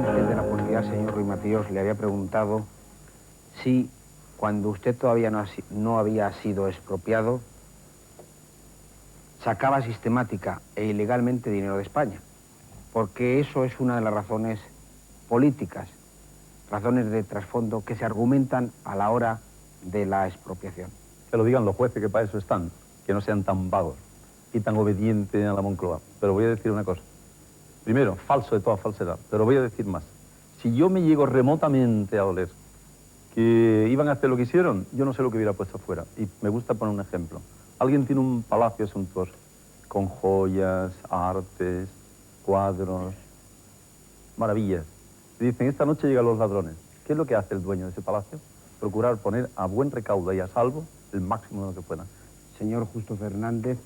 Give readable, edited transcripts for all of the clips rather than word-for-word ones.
antes de la publicidad, señor Ruiz Matías, le había preguntado si, cuando usted todavía no había sido expropiado, sacaba sistemática e ilegalmente dinero de España. Porque eso es una de las razones políticas, razones de trasfondo que se argumentan a la hora de la expropiación. Que lo digan los jueces, que para eso están, que no sean tan vagos y tan obedientes a la Moncloa. Pero voy a decir una cosa. Primero, falso de toda falsedad, pero voy a decir más. Si yo me llego remotamente a oler que iban a hacer lo que hicieron, yo no sé lo que hubiera puesto afuera. Y me gusta poner un ejemplo. Alguien tiene un palacio suntuoso, con joyas, artes, cuadros, maravillas. Y dicen, esta noche llegan los ladrones. ¿Qué es lo que hace el dueño de ese palacio? Procurar poner a buen recaudo y a salvo el máximo de lo que pueda. Señor Justo Fernández,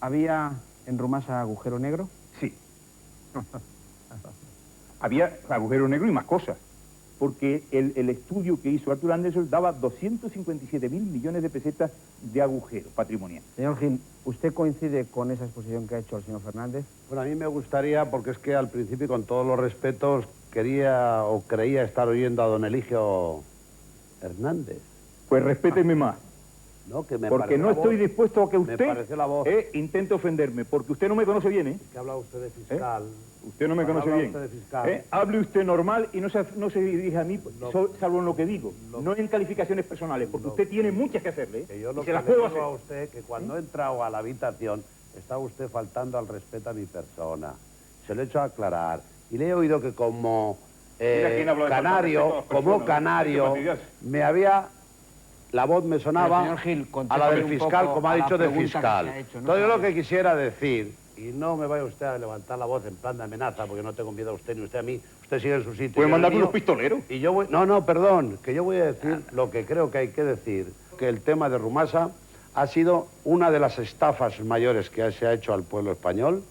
¿había en Rumasa agujero negro? Sí. Había agujero negro y más cosas, porque el estudio que hizo Arthur Andersen daba 257.000 millones de pesetas de agujero patrimonial. Señor Gil, ¿usted coincide con esa exposición que ha hecho el señor Fernández? Bueno, a mí me gustaría, porque es que al principio, con todos los respetos, quería o creía estar oyendo a don Eligio Hernández. Pues respéteme más. No, que me porque no estoy dispuesto a que Me pareció la voz. intente ofenderme, porque usted no me conoce bien, ¿eh? Que habla usted de fiscal. Usted no me conoce habla bien. usted de fiscal. Hable usted normal y no se dirija a mí, No. salvo en lo que digo. No en calificaciones personales, porque usted tiene muchas que hacerle, ¿eh? Que yo Y lo se que las le puedo digo a hacer. usted, que cuando he entrado a la habitación, está usted faltando al respeto a mi persona. Se lo he hecho aclarar. Y le he oído que como Mira quién habló de falta de respeto a canario, las como personas, canario, Matías. me había... La voz me sonaba Señor Gil, a la contésteme del un fiscal, poco como ha a la dicho, de pregunta que fiscal. se ha hecho, ¿no? Entonces yo lo que quisiera decir, y no me vaya usted a levantar la voz en plan de amenaza, porque no tengo miedo a usted ni usted a mí, usted sigue en su sitio. ¿Puede yo mandar en el mío, unos pistoleros? Y yo voy... No, perdón, que yo voy a decir lo que creo que hay que decir, que el tema de Rumasa ha sido una de las estafas mayores que se ha hecho al pueblo español,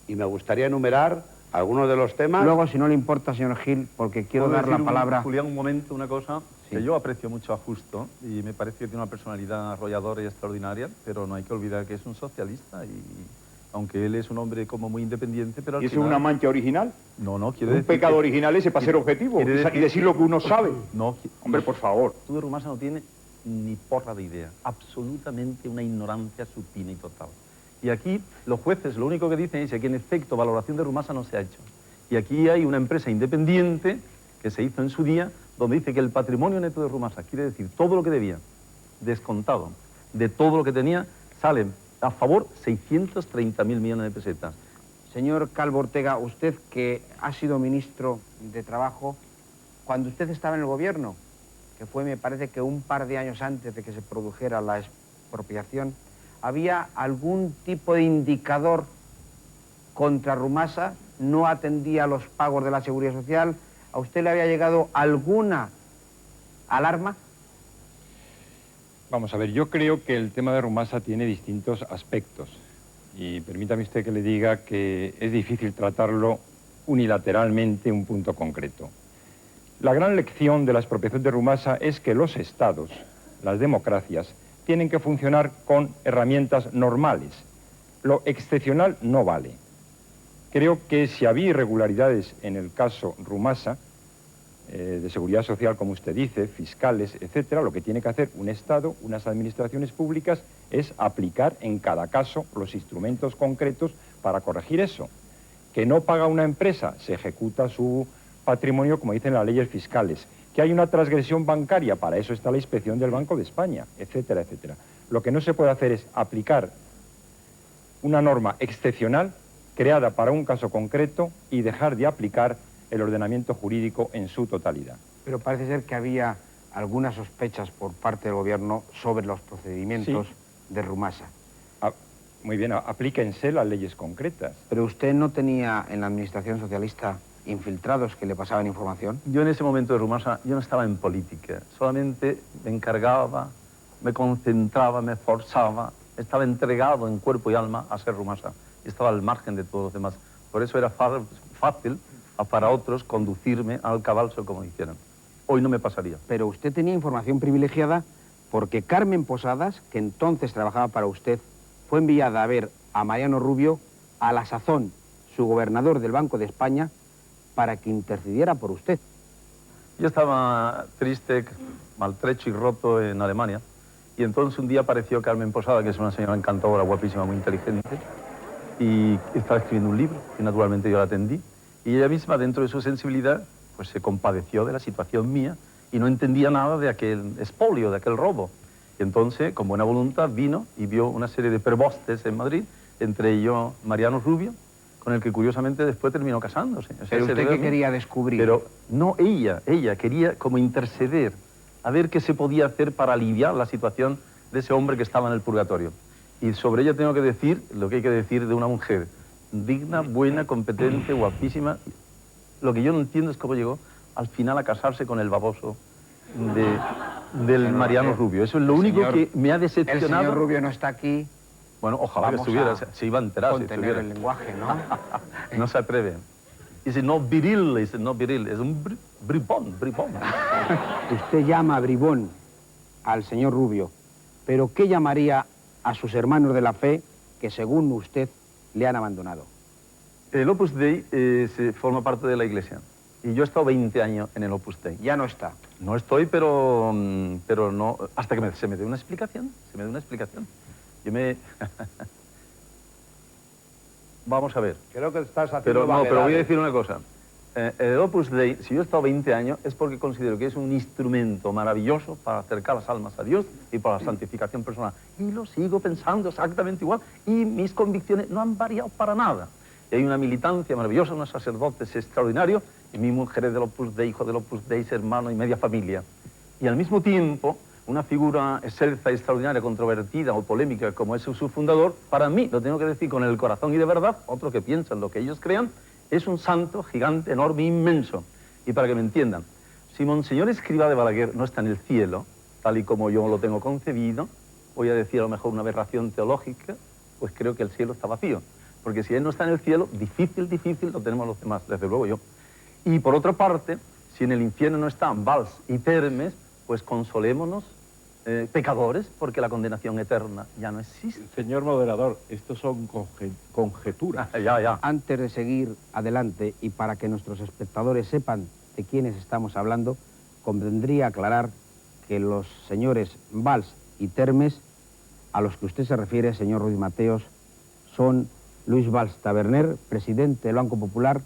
y me gustaría enumerar algunos de los temas. Luego, si no le importa, señor Gil, porque quiero ¿Puedo dar la decir palabra... Julián, un momento, una cosa? Sí. Que yo aprecio mucho a Justo y me parece que tiene una personalidad arrolladora y extraordinaria, pero no hay que olvidar que es un socialista y aunque él es un hombre como muy independiente, pero al ¿Y eso es final... una mancha original? No, quiero Un decir pecado que- original ese para ser objetivo y decir lo que uno sabe. No, Hombre, por favor. Tú de Rumasa no tiene ni porra de idea, absolutamente una ignorancia supina y total. Y aquí los jueces lo único que dicen es que en efecto valoración de Rumasa no se ha hecho. Y aquí hay una empresa independiente que se hizo en su día, donde dice que el patrimonio neto de Rumasa, quiere decir todo lo que debía, descontado de todo lo que tenía, sale a favor 630.000 millones de pesetas. Señor Calvo Ortega, usted que ha sido ministro de Trabajo, cuando usted estaba en el gobierno, que fue, me parece que un par de años antes de que se produjera la expropiación, ¿había algún tipo de indicador contra Rumasa? ¿No atendía los pagos de la Seguridad Social? ¿A usted le había llegado alguna alarma? Vamos a ver, yo creo que el tema de Rumasa tiene distintos aspectos y permítame usted que le diga que es difícil tratarlo unilateralmente un punto concreto. La gran lección de la expropiación de Rumasa es que los estados, las democracias, tienen que funcionar con herramientas normales. Lo excepcional no vale. Creo que si había irregularidades en el caso Rumasa, de seguridad social, como usted dice, fiscales, etcétera, lo que tiene que hacer un Estado, unas administraciones públicas, es aplicar en cada caso los instrumentos concretos para corregir eso. Que no paga una empresa, se ejecuta su patrimonio, como dicen las leyes fiscales. Que hay una transgresión bancaria, para eso está la inspección del Banco de España, etcétera, etcétera. Lo que no se puede hacer es aplicar una norma excepcional creada para un caso concreto y dejar de aplicar el ordenamiento jurídico en su totalidad. Pero parece ser que había algunas sospechas por parte del gobierno sobre los procedimientos de Rumasa. Muy bien, aplíquense las leyes concretas. Pero usted no tenía en la administración socialista infiltrados que le pasaban información. Yo en ese momento de Rumasa, yo no estaba en política, solamente me encargaba, me concentraba, me esforzaba, estaba entregado en cuerpo y alma a ser Rumasa. Estaba al margen de todos los demás. Por eso era fácil para otros conducirme al cabalso como hicieran. Hoy no me pasaría. Pero usted tenía información privilegiada porque Carmen Posadas, que entonces trabajaba para usted, fue enviada a ver a Mariano Rubio, a la sazón, su gobernador del Banco de España, para que intercediera por usted. Yo estaba triste, maltrecho y roto en Alemania, y entonces un día apareció Carmen Posada, que es una señora encantadora, guapísima, muy inteligente, y estaba escribiendo un libro, y naturalmente yo la atendí, y ella misma, dentro de su sensibilidad, pues se compadeció de la situación mía, y no entendía nada de aquel expolio, de aquel robo. Y entonces, con buena voluntad, vino y vio una serie de prebostes en Madrid, entre ellos Mariano Rubio, con el que curiosamente después terminó casándose. O sea, ¿Pero usted qué quería descubrir? Pero no ella quería como interceder, a ver qué se podía hacer para aliviar la situación de ese hombre que estaba en el purgatorio. Y sobre ella tengo que decir lo que hay que decir de una mujer digna, buena, competente, guapísima. Lo que yo no entiendo es cómo llegó al final a casarse con el baboso del Mariano Rubio. Eso es lo único que me ha decepcionado. El señor Rubio no está aquí. Bueno, ojalá que estuviera, se iba a enterar si contener estuviera. el lenguaje, ¿no? No se atreve. Dice, no viril, es un bribón. Usted llama bribón al señor Rubio, pero ¿qué llamaría a sus hermanos de la fe que, según usted, le han abandonado? El Opus Dei forma parte de la Iglesia. Y yo he estado 20 años en el Opus Dei. Ya no está. No estoy, pero no... Hasta que se me dé una explicación. Vamos a ver. Creo que estás haciendo Pero voy a vaguedades. decir una cosa. El Opus Dei, si yo he estado 20 años, es porque considero que es un instrumento maravilloso para acercar las almas a Dios y para la santificación personal. Y lo sigo pensando exactamente igual. Y mis convicciones no han variado para nada. Y hay una militancia maravillosa, unos sacerdotes extraordinarios, y mi mujer es del Opus Dei, hijo del Opus Dei, hermano y media familia. Y al mismo tiempo, una figura excelsa, extraordinaria, controvertida o polémica como es su fundador, para mí, lo tengo que decir con el corazón y de verdad, otros que piensan lo que ellos crean, es un santo gigante, enorme, inmenso. Y para que me entiendan, si Monseñor Escrivá de Balaguer no está en el cielo, tal y como yo lo tengo concebido, voy a decir a lo mejor una aberración teológica, pues creo que el cielo está vacío. Porque si él no está en el cielo, difícil lo tenemos los demás, desde luego yo. Y por otra parte, si en el infierno no están Valls y Termes, pues consolémonos, pecadores, porque la condenación eterna ya no existe. Señor moderador, estos son conjeturas. Ya. Antes de seguir adelante y para que nuestros espectadores sepan de quiénes estamos hablando, convendría aclarar que los señores Valls y Termes, a los que usted se refiere, señor Ruiz Mateos, son Luis Valls Taberner, presidente del Banco Popular,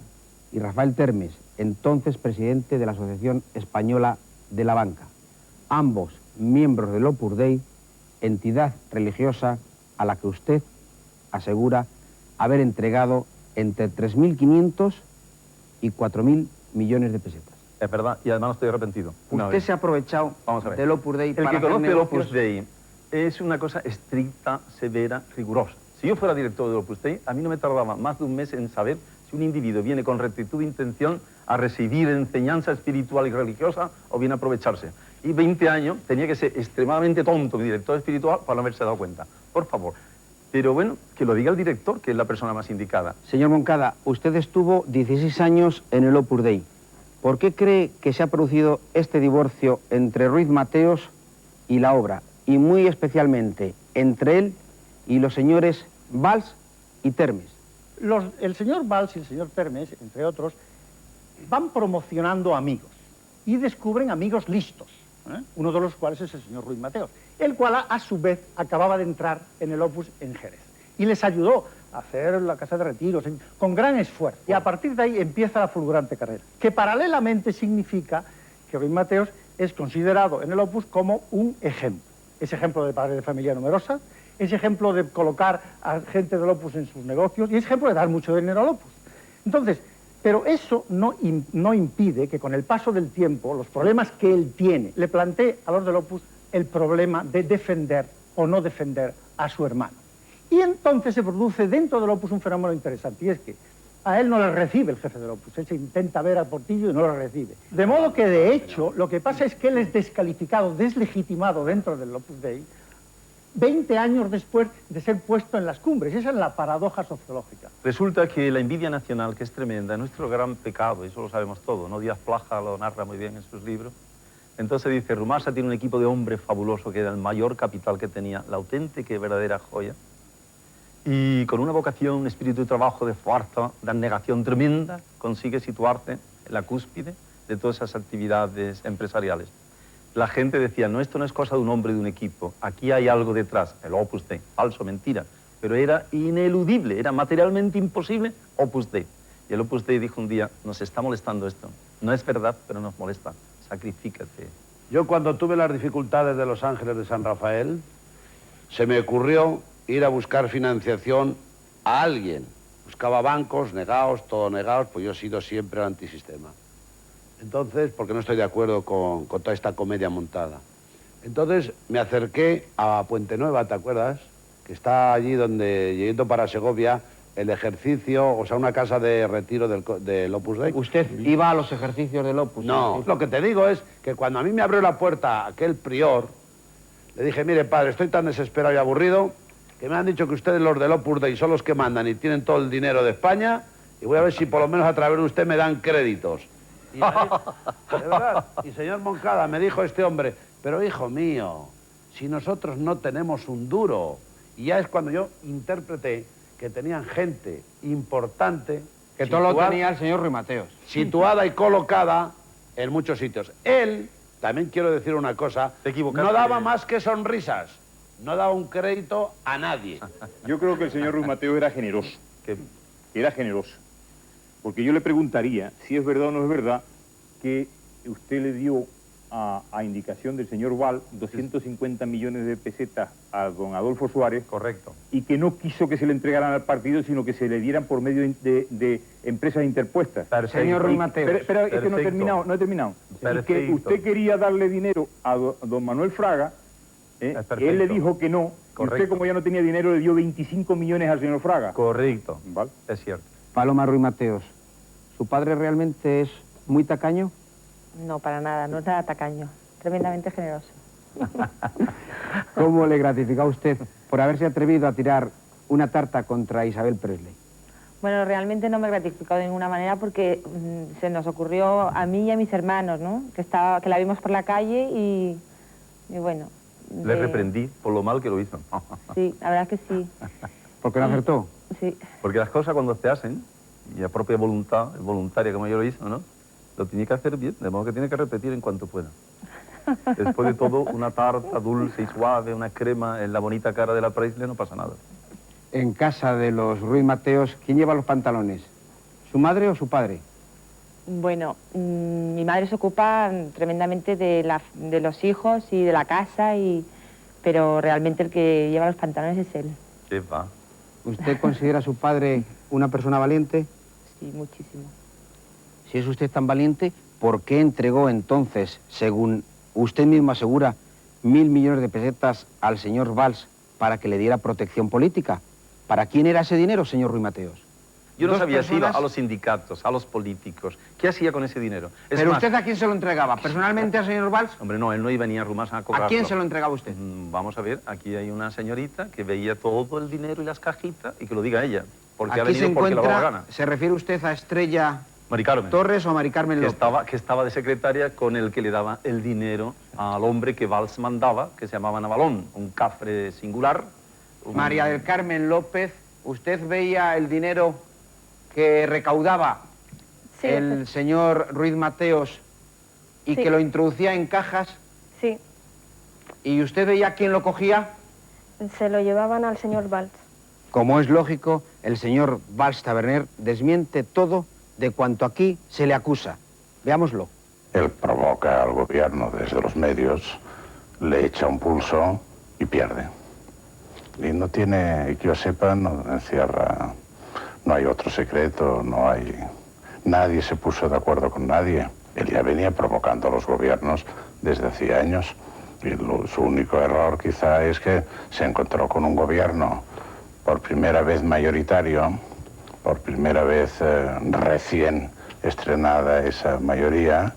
y Rafael Termes, entonces presidente de la Asociación Española de la Banca. Ambos miembros del Opus Dei, entidad religiosa a la que usted asegura haber entregado entre 3.500 y 4.000 millones de pesetas. Es verdad, y además no estoy arrepentido. Usted se ha aprovechado Vamos a ver. del Opus Dei El para que hacer conoce el negocios. Opus Dei es una cosa estricta, severa, rigurosa. Si yo fuera director del Opus Dei, a mí no me tardaba más de un mes en saber si un individuo viene con rectitud de intención a recibir enseñanza espiritual y religiosa o viene a aprovecharse. Y 20 años tenía que ser extremadamente tonto mi director espiritual para no haberse dado cuenta. Por favor. Pero bueno, que lo diga el director, que es la persona más indicada. Señor Moncada, usted estuvo 16 años en el Opus Dei. ¿Por qué cree que se ha producido este divorcio entre Ruiz Mateos y la obra? Y muy especialmente entre él y los señores Valls y Termes. El señor Valls y el señor Termes, entre otros, van promocionando amigos y descubren amigos listos, uno de los cuales es el señor Ruiz Mateos, el cual a su vez acababa de entrar en el Opus en Jerez y les ayudó a hacer la casa de retiros con gran esfuerzo. Y a partir de ahí empieza la fulgurante carrera, que paralelamente significa que Ruiz Mateos es considerado en el Opus como un ejemplo. Es ejemplo de padre de familia numerosa, es ejemplo de colocar a gente del Opus en sus negocios y es ejemplo de dar mucho dinero al Opus. Entonces, pero eso no impide que con el paso del tiempo, los problemas que él tiene, le plantee a los del Opus el problema de defender o no defender a su hermano. Y entonces se produce dentro del Opus un fenómeno interesante, y es que a él no le recibe el jefe del Opus, él se intenta ver a Portillo y no lo recibe. De modo que, de hecho, lo que pasa es que él es descalificado, deslegitimado dentro del Opus Dei, 20 años después de ser puesto en las cumbres. Esa es la paradoja sociológica. Resulta que la envidia nacional, que es tremenda, es nuestro gran pecado, eso lo sabemos todo, ¿no? Díaz Plaja lo narra muy bien en sus libros. Entonces dice, Rumasa tiene un equipo de hombres fabuloso, que era el mayor capital que tenía, la auténtica y verdadera joya, y con una vocación, un espíritu de trabajo, de fuerza, de abnegación tremenda, consigue situarse la cúspide de todas esas actividades empresariales. La gente decía, no, esto no es cosa de un hombre, de un equipo, aquí hay algo detrás, el Opus Dei, falso, mentira, pero era ineludible, era materialmente imposible Opus Dei. Y el Opus Dei dijo un día, nos está molestando esto, no es verdad, pero nos molesta, sacrifícate. Yo cuando tuve las dificultades de Los Ángeles de San Rafael, se me ocurrió ir a buscar financiación a alguien. Buscaba bancos, negados, todo negados, pues yo he sido siempre el antisistema. Entonces, porque no estoy de acuerdo con toda esta comedia montada. Entonces me acerqué a Puente Nueva, ¿te acuerdas? Que está allí donde, yendo para Segovia, el ejercicio, o sea, una casa de retiro del Opus Dei. ¿Usted iba a los ejercicios del Opus? No, Sí. lo que te digo es que cuando a mí me abrió la puerta aquel prior, le dije, mire, padre, estoy tan desesperado y aburrido que me han dicho que ustedes, los del Opus Dei, son los que mandan y tienen todo el dinero de España, y voy a ver si por lo menos a través de usted me dan créditos. Y, de verdad, y señor Moncada, me dijo este hombre, pero hijo mío, si nosotros no tenemos un duro. Y ya es cuando yo interpreté que tenían gente importante... Que todo lo tenía el señor Ruy Mateos. Situada y colocada en muchos sitios. Él, también quiero decir una cosa, Te equivocaste. no daba más que sonrisas, no daba un crédito a nadie. Yo creo que el señor Ruy Mateo era generoso. Que Era generoso. Porque yo le preguntaría si es verdad o no es verdad que usted le dio a indicación del señor Val 250 millones de pesetas a don Adolfo Suárez. correcto. Y que no quiso que se le entregaran al partido, sino que se le dieran por medio de empresas interpuestas. Perfecto. Señor Ruy Mateos. Espera, es que no he Perfecto. terminado, no he terminado. Y que Perfecto. usted quería darle dinero a don Manuel Fraga, Es perfecto. él le dijo que no, y Correcto. usted, como ya no tenía dinero, le dio 25 millones al señor Fraga. Correcto, ¿Vale? es cierto. Paloma Ruy Mateos, ¿su padre realmente es muy tacaño? No, para nada, no es nada tacaño, tremendamente generoso. ¿Cómo le gratifica a usted por haberse atrevido a tirar una tarta contra Isabel Presley? Bueno, realmente no me he gratificado de ninguna manera porque se nos ocurrió a mí y a mis hermanos, ¿no? Que la vimos por la calle y bueno... Le reprendí por lo mal que lo hizo. Sí, la verdad que sí. ¿Por qué no acertó? Sí, Porque las cosas cuando se hacen, y a propia voluntad, voluntaria como yo lo hizo, ¿no? Lo tiene que hacer bien, de modo que tiene que repetir en cuanto pueda. Después de todo, una tarta dulce y suave, una crema en la bonita cara de la Presley, no pasa nada. En casa de los Ruy Mateos, ¿quién lleva los pantalones? ¿Su madre o su padre? bueno, mi madre se ocupa tremendamente de los hijos y de la casa, pero realmente el que lleva los pantalones es él. ¿Qué va? ¿Usted considera a su padre una persona valiente? Sí, muchísimo. Si es usted tan valiente, ¿por qué entregó entonces, según usted mismo asegura, 1.000 millones de pesetas al señor Valls para que le diera protección política? ¿Para quién era ese dinero, señor Ruy Mateos? Yo no Dos sabía si iba personas- a los sindicatos, a los políticos. ¿Qué hacía con ese dinero? Es ¿Pero más, usted a quién se lo entregaba? ¿Personalmente al señor Valls? Hombre, no, él no iba ni a Rumasa a cobrarlo. ¿A quién se lo entregaba usted? Vamos a ver, aquí hay una señorita que veía todo el dinero y las cajitas y que lo diga ella. Porque ha Aquí se venido porque le da la encuentra, gana. ¿se refiere usted a Estrella Mari Carmen, Torres o a Mari Carmen que López? estaba de secretaria con el que le daba el dinero al hombre que Valls mandaba, que se llamaba Navalón, un cafre singular. María del Carmen López, ¿usted veía el dinero que recaudaba Sí, el señor Ruiz Mateos y Sí. que lo introducía en cajas? sí, ¿Y usted veía quién lo cogía? se lo llevaban al señor Valls. Como es lógico, el señor Valls Taberner desmiente todo de cuanto aquí se le acusa. Veámoslo. Él provoca al gobierno desde los medios, le echa un pulso y pierde. Y no tiene, que yo sepa, no encierra, no hay otro secreto, no hay... Nadie se puso de acuerdo con nadie. Él ya venía provocando a los gobiernos desde hacía años. Y su único error quizá es que se encontró con un gobierno por primera vez mayoritario, por primera vez recién estrenada esa mayoría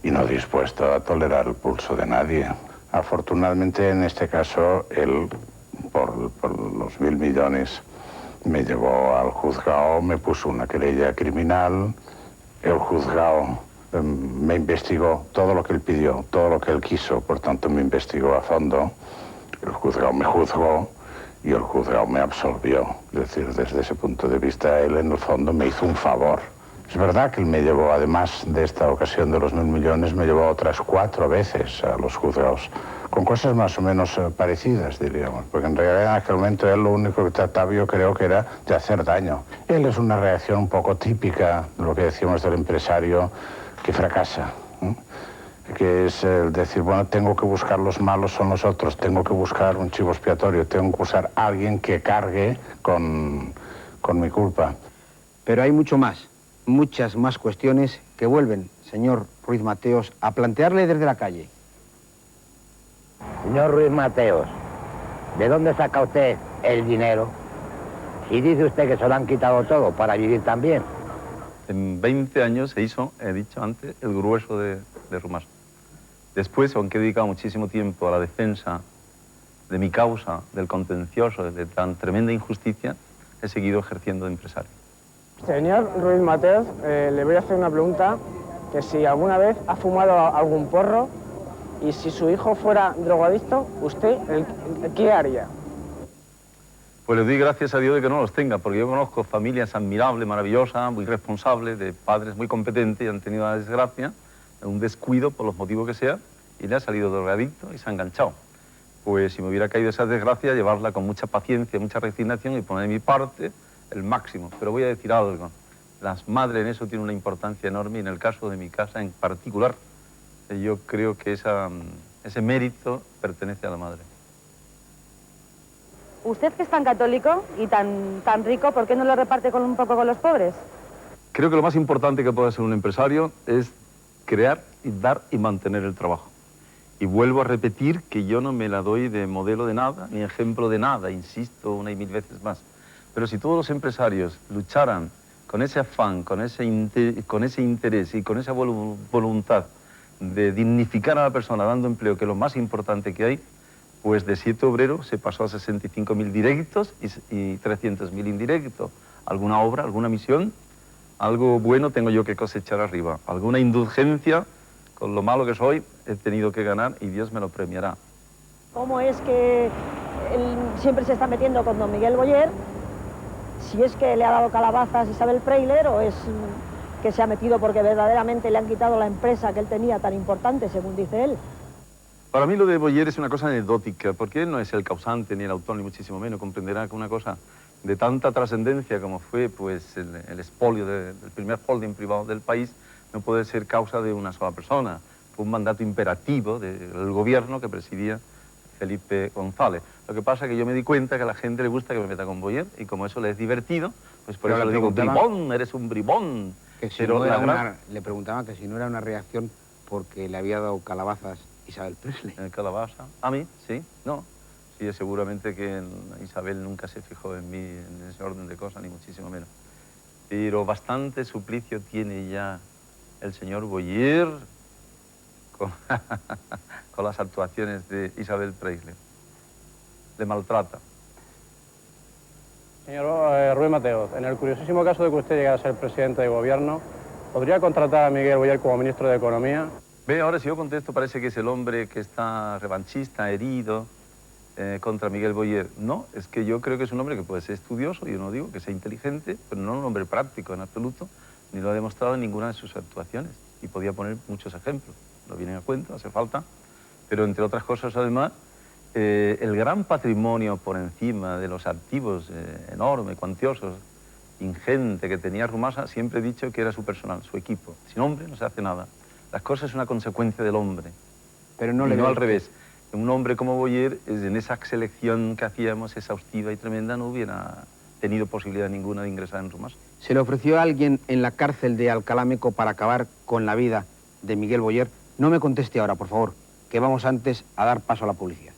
y no dispuesto a tolerar el pulso de nadie. Afortunadamente, en este caso, él, por los 1.000 millones, me llevó al juzgado, me puso una querella criminal, el juzgado me investigó todo lo que él pidió, todo lo que él quiso, por tanto me investigó a fondo, el juzgado me juzgó y el juzgado me absolvió. Es decir, desde ese punto de vista, él en el fondo me hizo un favor. Es verdad que él me llevó, además de esta ocasión de los 1.000 millones, me llevó otras 4 veces a los juzgados, con cosas más o menos parecidas, diríamos, porque en realidad en aquel momento él lo único que trataba, yo creo que era de hacer daño. Él es una reacción un poco típica de lo que decíamos del empresario que fracasa, ¿eh? Que es el decir, bueno, tengo que buscar los malos son los otros, tengo que buscar un chivo expiatorio, tengo que buscar a alguien que cargue con mi culpa. Pero hay mucho más, muchas más cuestiones que vuelven, señor Ruiz Mateos, a plantearle desde la calle. Señor Ruiz Mateos, ¿de dónde saca usted el dinero? Si dice usted que se lo han quitado todo para vivir también. En 20 años se hizo, he dicho antes, el grueso de Rumasa. Después, aunque he dedicado muchísimo tiempo a la defensa de mi causa, del contencioso, de tan tremenda injusticia, he seguido ejerciendo de empresario. Señor Ruiz Mateos, le voy a hacer una pregunta, que si alguna vez ha fumado algún porro y si su hijo fuera drogadicto, ¿usted qué haría? Pues le doy gracias a Dios de que no los tenga, porque yo conozco familias admirables, maravillosas, muy responsables, de padres muy competentes y han tenido la desgracia, un descuido por los motivos que sea, y le ha salido drogadicto y se ha enganchado. Pues si me hubiera caído esa desgracia, llevarla con mucha paciencia, mucha resignación y poner de mi parte el máximo. Pero voy a decir algo, las madres en eso tienen una importancia enorme y en el caso de mi casa en particular, yo creo que ese mérito pertenece a la madre. Usted que es tan católico y tan rico, ¿por qué no lo reparte un poco con los pobres? Creo que lo más importante que puede hacer un empresario es crear y dar y mantener el trabajo. Y vuelvo a repetir que yo no me la doy de modelo de nada, ni ejemplo de nada, insisto una y mil veces más. Pero si todos los empresarios lucharan con ese afán, con ese interés y con esa voluntad de dignificar a la persona dando empleo, que es lo más importante que hay, pues de 7 obreros se pasó a 65.000 directos y 300.000 indirectos. Alguna obra, alguna misión, algo bueno tengo yo que cosechar arriba. Alguna indulgencia, con lo malo que soy, he tenido que ganar y Dios me lo premiará. ¿Cómo es que él siempre se está metiendo con don Miguel Boyer? Si es que le ha dado calabazas a Isabel Preisler o es que se ha metido porque verdaderamente le han quitado la empresa que él tenía tan importante, según dice él. Para mí lo de Boyer es una cosa anecdótica, porque él no es el causante ni el autor, ni muchísimo menos. Comprenderá que una cosa de tanta trascendencia como fue pues, el expolio del primer holding privado del país no puede ser causa de una sola persona. Fue un mandato imperativo del gobierno que presidía Felipe González. Lo que pasa es que yo me di cuenta que a la gente le gusta que me meta con Boyer y como eso le es divertido, pues por eso le digo, bribón, eres un bribón. Que si pero no le preguntaba que si no era una reacción porque le había dado calabazas Isabel Preisler. Calabaza. A mí, sí, no. Sí, seguramente que Isabel nunca se fijó en mí en ese orden de cosas, ni muchísimo menos. Pero bastante suplicio tiene ya el señor Boyer con las actuaciones de Isabel Preisler. Le maltrata. Señor Ruiz Mateos, en el curiosísimo caso de que usted llegara a ser presidente de gobierno, ¿podría contratar a Miguel Boyer como ministro de Economía? Ve, ahora si yo contesto parece que es el hombre que está revanchista, herido, contra Miguel Boyer. No, es que yo creo que es un hombre que puede ser estudioso, yo no digo que sea inteligente, pero no un hombre práctico en absoluto, ni lo ha demostrado en ninguna de sus actuaciones. Y podía poner muchos ejemplos, no vienen a cuento, hace falta. Pero entre otras cosas, además, el gran patrimonio por encima de los activos enormes, cuantiosos, ingente que tenía Rumasa, siempre he dicho que era su personal, su equipo. Sin hombre no se hace nada. Las cosas son una consecuencia del hombre, pero no, y no al revés. Un hombre como Boyer, en esa selección que hacíamos, exhaustiva y tremenda, no hubiera tenido posibilidad ninguna de ingresar en Rumasa. ¿Se le ofreció a alguien en la cárcel de Alcalámeco para acabar con la vida de Miguel Boyer? No me conteste ahora, por favor, que vamos antes a dar paso a la publicidad.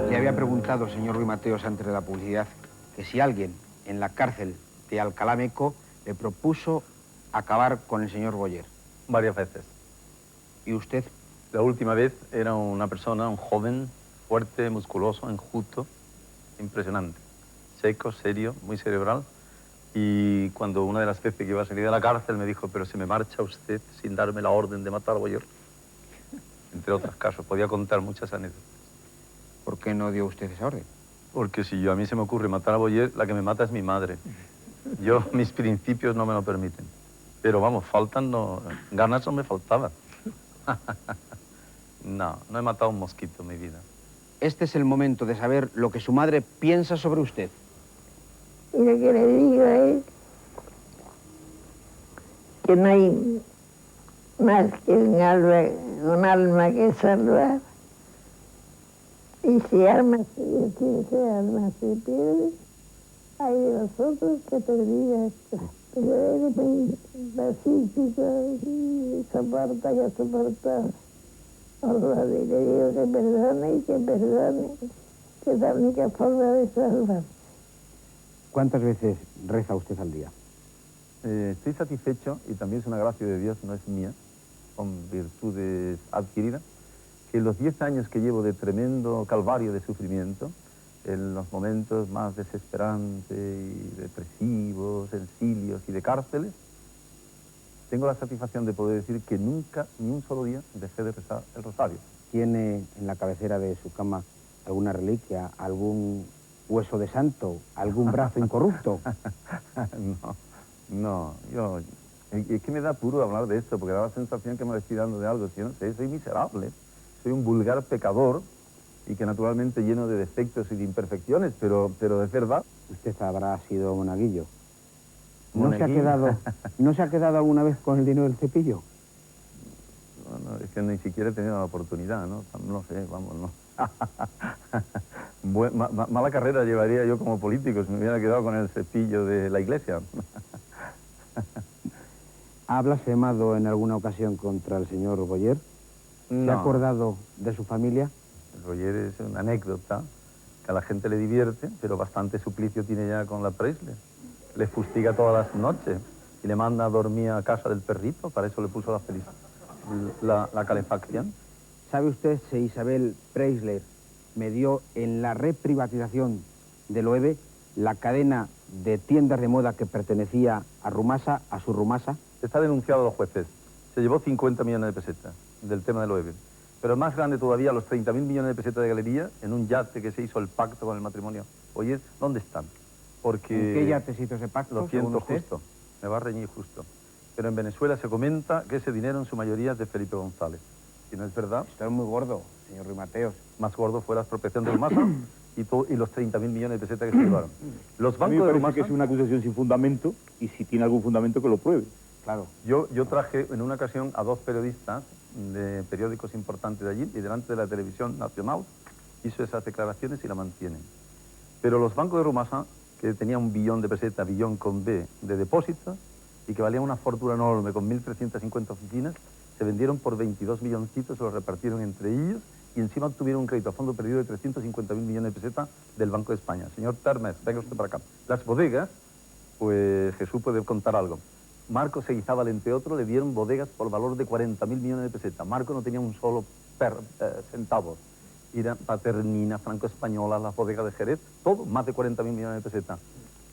Le había preguntado, señor Ruiz Mateos, antes de la publicidad, que si alguien en la cárcel de Alcalámeco le propuso acabar con el señor Boyer. Varias veces. ¿Y usted? La última vez era una persona, un joven, fuerte, musculoso, enjuto, impresionante. Seco, serio, muy cerebral. Y cuando una de las veces que iba a salir de la cárcel me dijo, pero se me marcha usted sin darme la orden de matar a Boyer. entre otros casos. Podía contar muchas anécdotas. ¿Por qué no dio usted esa orden? Porque si a mí se me ocurre matar a Boyer, la que me mata es mi madre. Mis principios no me lo permiten. Pero vamos, ganas no me faltaban. No he matado un mosquito en mi vida. Este es el momento de saber lo que su madre piensa sobre usted. Y lo que le digo es que no hay más que un alma que salvar. Y si alma se pierde, hay de nosotros que perdida está. Pero él es pacífico y soporta y ha soportado. Y le digo que perdone, que es la única forma de salvar. ¿Cuántas veces reza usted al día? Estoy satisfecho, y también es una gracia de Dios, no es mía, con virtudes adquiridas, que en los 10 años que llevo de tremendo calvario de sufrimiento, en los momentos más desesperantes y depresivos, exilios y de cárceles, tengo la satisfacción de poder decir que nunca, ni un solo día, dejé de rezar el rosario. ¿Tiene en la cabecera de su cama alguna reliquia, algún hueso de santo, algún brazo incorrupto? No, es que me da puro hablar de esto, porque da la sensación que me estoy dando de algo. Yo no sé, soy miserable, soy un vulgar pecador y que naturalmente lleno de defectos y de imperfecciones, pero es verdad. Usted habrá sido monaguillo. ¿No se ha quedado alguna vez con el dinero del cepillo? No, es que ni siquiera he tenido la oportunidad, ¿no? No sé, vamos, no. Mala carrera llevaría yo como político si me hubiera quedado con el cepillo de la iglesia. ¿Ha blasfemado en alguna ocasión contra el señor Boyer? No. ¿Se ha acordado de su familia? El Boyer es una anécdota que a la gente le divierte, pero bastante suplicio tiene ya con la Preisler. Le fustiga todas las noches y le manda a dormir a casa del perrito, para eso le puso la calefacción. ¿Sabe usted si Isabel Preisler me dio en la reprivatización de Loewe la cadena de tiendas de moda que pertenecía a Rumasa, a su Rumasa? Está denunciado a los jueces. Se llevó 50 millones de pesetas del tema de Loewe. Pero más grande todavía, los 30.000 millones de pesetas de galería en un yate que se hizo el pacto con el matrimonio. Oye, ¿dónde están? Porque... ¿En qué yate se hizo ese pacto? Lo siento, justo. Me va a reñir justo. Pero en Venezuela se comenta que ese dinero en su mayoría es de Felipe González. Si no es verdad... Esto es muy gordo, señor Ruy Mateos. Más gordo fue la expropiación de Rumasa y los 30.000 millones de pesetas que se llevaron. Los a mí bancos me de parece Rumasa... que es una acusación sin fundamento, y si tiene algún fundamento que lo pruebe. Claro. Yo traje en una ocasión a 2 periodistas de periódicos importantes de allí y delante de la televisión nacional hizo esas declaraciones y la mantienen. Pero los bancos de Rumasa, que tenían 1 billón de pesetas, billón con B, de depósitos, y que valían una fortuna enorme con 1.350 oficinas, se vendieron por 22 milloncitos, se los repartieron entre ellos y encima obtuvieron un crédito a fondo perdido de 350.000 millones de pesetas del Banco de España. Señor Termes, venga usted para acá. Las bodegas, pues Jesús puede contar algo. Marco Seguizábal, entre otros, le dieron bodegas por valor de 40.000 millones de pesetas. Marco no tenía un solo centavo. Era Paternina, Franco Española, las bodegas de Jerez, todo más de 40.000 millones de pesetas.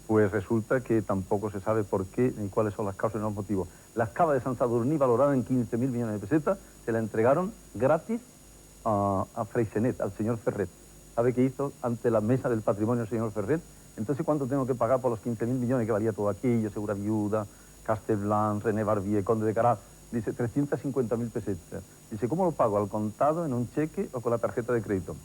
Pues resulta que tampoco se sabe por qué ni cuáles son las causas ni los motivos. Las cavas de San Sadurní, valoradas en 15.000 millones de pesetas, se la entregaron gratis a Freixenet, al señor Ferret. ¿Sabe qué hizo ante la mesa del patrimonio el señor Ferret? Entonces, ¿cuánto tengo que pagar por los 15.000 millones que valía todo aquello? Segura Viuda, Castelblanc, René Barbier, Conde de Caral. Dice, 350.000 pesetas. Dice, ¿cómo lo pago? ¿Al contado, en un cheque o con la tarjeta de crédito?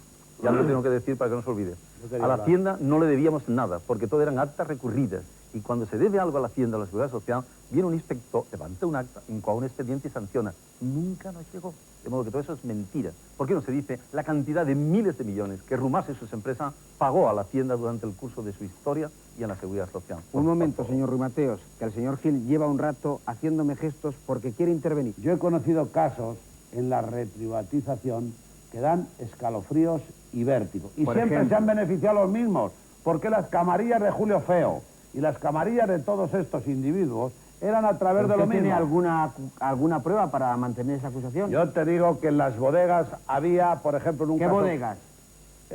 Ya lo tengo que decir para que no se olvide. A la Hacienda no le debíamos nada, porque todo eran actas recurridas. Y cuando se debe algo a la Hacienda, a la Seguridad Social, viene un inspector, levanta un acta, incoa un expediente y sanciona. Nunca nos llegó. De modo que todo eso es mentira. ¿Por qué no se dice la cantidad de miles de millones que Rumasa y sus empresas pagó a la Hacienda durante el curso de su historia y a la Seguridad Social? Un momento, señor Ruy Mateos, que el señor Gil lleva un rato haciéndome gestos porque quiere intervenir. Yo he conocido casos en la reprivatización que dan escalofríos y vértigo. Y siempre se han beneficiado los mismos, porque las camarillas de Julio Feo y las camarillas de todos estos individuos eran a través de lo mismo. ¿Tiene alguna prueba para mantener esa acusación? Yo te digo que en las bodegas había, por ejemplo, en un ¿Qué bodegas?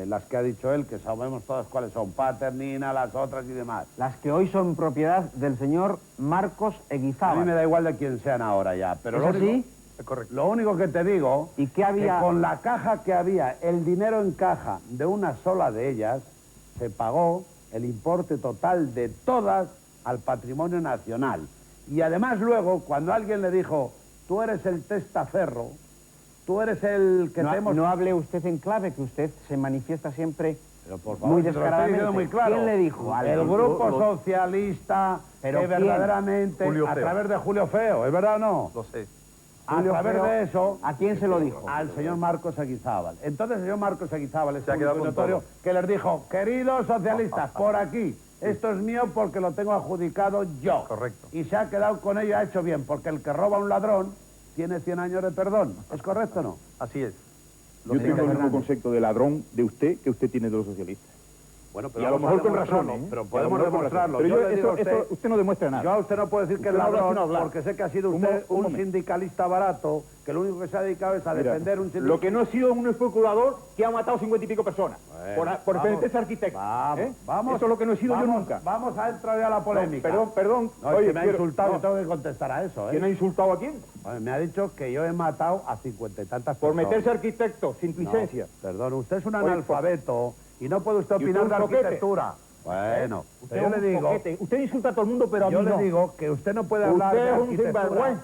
Las que ha dicho él, que sabemos todas cuáles son, Paternina, las otras y demás. Las que hoy son propiedad del señor Marcos Eguizábal. A mí me da igual de quién sean ahora ya, pero ¿Es así? Correcto. Lo único que te digo, ¿Y qué había? que con la caja que había, el dinero en caja de una sola de ellas, se pagó el importe total de todas al patrimonio nacional. Y además luego, cuando alguien le dijo, tú eres el testaferro, tú eres el que te hemos... No hable usted en clave, que usted se manifiesta siempre Pero por favor, muy te lo estoy diciendo descaradamente. muy claro. ¿Quién le dijo? El grupo socialista, ¿Pero que quién? verdaderamente, Julio a Feo. través de Julio Feo, ¿es verdad o no? Lo sé. A Julio través Feo, de eso... ¿a quién se lo dijo? Al señor Marcos Eguizábal. Entonces el señor Marcos Eguizábal es Se ha quedado con notorio todo. que les dijo, queridos socialistas, por aquí, esto es mío porque lo tengo adjudicado yo. Correcto. Y se ha quedado con ello, ha hecho bien, porque el que roba a un ladrón tiene 100 años de perdón. ¿Es correcto o no? Así es. Yo tengo el mismo concepto de ladrón de usted que usted tiene de los socialistas. Bueno, Y a lo mejor con razón, ¿eh? Pero Y a lo podemos mejor con demostrarlo. razón. Pero Yo le digo a eso usted no demuestra nada. Yo a usted no puedo decir que es Usted habla ladrón, sin hablar. porque sé que ha sido usted un momento. sindicalista barato, que lo único que se ha dedicado es a Mira, defender un sindicato. lo que no ha sido un especulador que ha matado 50 y pico personas por vamos. defenderse arquitecto. Vamos. Eso es lo que no he sido yo nunca. Vamos a entrar ya a la polémica. Perdón. No, es que me ha insultado, yo tengo que contestar a eso, ¿eh? ¿Quién ha insultado a quién? Bueno, me ha dicho que yo he matado a 50 y tantas Por personas. meterse arquitecto, sin licencia. Perdón, usted es un Oye, analfabeto y no puede usted ¿y opinar usted de un coquete? arquitectura. Bueno, Usted yo es le un digo... coquete. Usted insulta a todo el mundo, pero a mí Yo no. le digo que usted no puede hablar Usted de es un arquitectura. sinvergüenza.